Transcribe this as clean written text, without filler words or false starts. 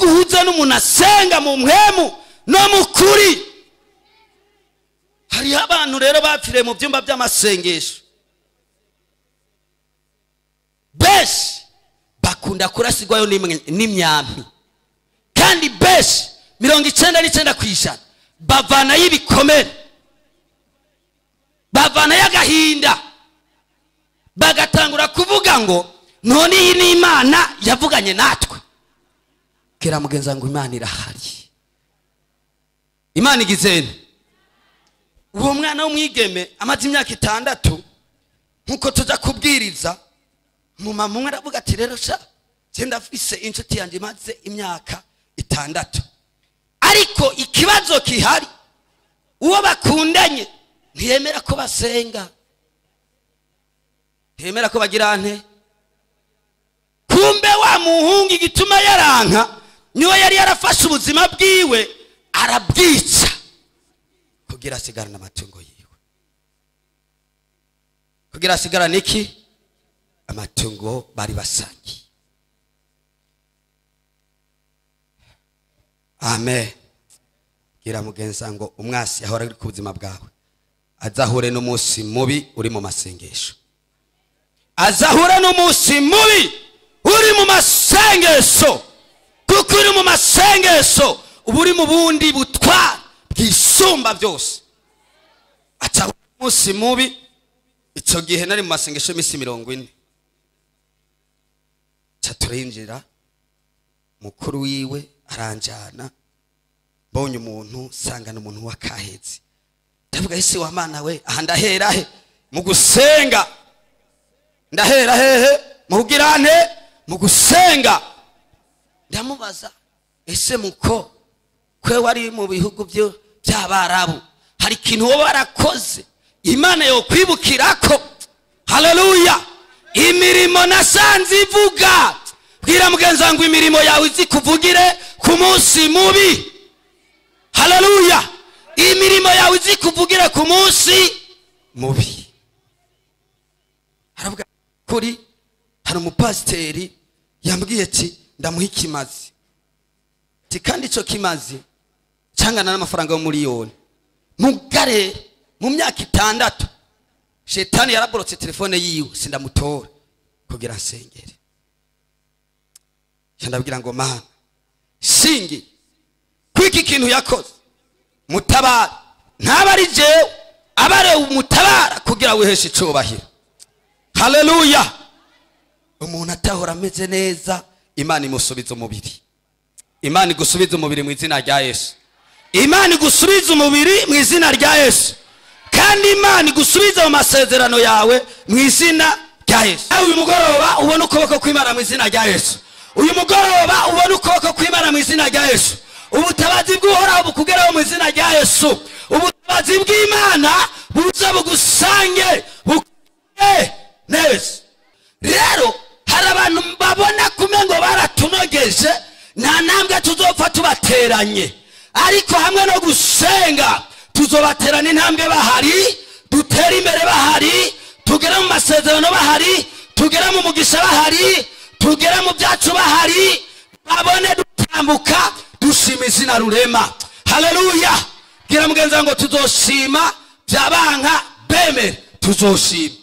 guhuza n'umuntu asenga mu mpwemu no mukuri. Hari abantu rero bapfiriye mu byumba by'amasengesho, benshi bakunda kurasigwayo n'imyambi, kandi benshi 99% bavana y'ibikomere, bavana y'agahinda, bagatangura kuvuga ngo none iyi ni Imana yavuganye natwe. Kera mugenza ngo Imana irahari, Imana igizene. Uwo mwana w'umwigeme amaze imyaka 6 nkuko tuza kubwiriza, mumama umwe aravuga ati rero sha cyenda afise inshuti yanje maze imyaka 6, ariko ikibazo kihari, uwo bakundanye ntiyemera ko basenga, ntiyemera ko bagira nte. Kumbe wa muhungu igituma yaranka niwe yari yarafashe ubuzima bwiwe arabwica kugira asigara n'amatungo yiwe, kugira asigara niki amatungo bari basangiye. Amen. Gira mugenza ngo umwasi ahora ari ku buzima bwawe azahure n'umunsi mubi uri mu masengesho, azahure n'umunsi mubi uri mu masengesho, kuko uri mu masengesho uba uri mu bundi butwara bwisumba byose. Aca umunsi mubi. Icyo gihe nari mu masengesho y'imisi 40, turinjira mukuru wiwe aranjana, mbonye umuntu sangana umuntu wakahetse, ndavuga ese wa Mana we, aha ndahera he mu gusenga? Ndahera hehe mu kugirane mu gusenga? Ndamubaza ese muko kwe wari mu bihugu by'Abarabu hari ikintu wowe warakoze Imana yo kwibukirako? Haleluya. Imirimo nasanze ivuga. Bwira mugenza ngo imirimo yawe izikuvugire ku munsi mubi. Haleluya. Imirimo yawe izikuvugire ku munsi mubi. Haravuga kuri hari umupasiteri yambwiye ati ndamuha ikimazi, kandi ico kimazi cyangana n'amafaranga yo miliyoni. Mugare mu myaka 6 Shetani yaraborotse telefone yiwe sindamutora kugira nsengere. Ndabwira ngo Mana singi kwiki kintu yakoze mutabara, ntabari jewe abare umutabara kugira wiheshe icubahiro. Haleluya. Umuntu atahora ameze neza Imana imusubiza umubiri. Imana igusubiza umubiri mu izina rya Yesu. Imana igusubiza umubiri mu izina rya Yesu. Kandi Imana igusubiza mu masezerano yawe mu izina rya Yesu. Uyu mugoroba ubona ukuboko kw'Imana mu izina rya Yesu. Uyu mugoroba ubona ukuboko kw'Imana mu izina rya Yesu. Ubutabazi bw'Uhoraho bukugeraho mu izina rya Yesu. Ubutabazi bw'Imana buza bugusange neza. Rero hari abantu babona kumengo baratunogeje, nta ntambwe tuzopfa tubateranye, ariko hamwe no gusenga tuzobaterana intambwe bahari, dutera imbere bahari, tugera mu masezerano bahari, tugera mu mugisha bahari, tugera mu byacu bahari, babone dutambuka dushima izina rurema. Haleluya. Gira mugenza ngo tuzoshima byabanka bemere tuzoshima.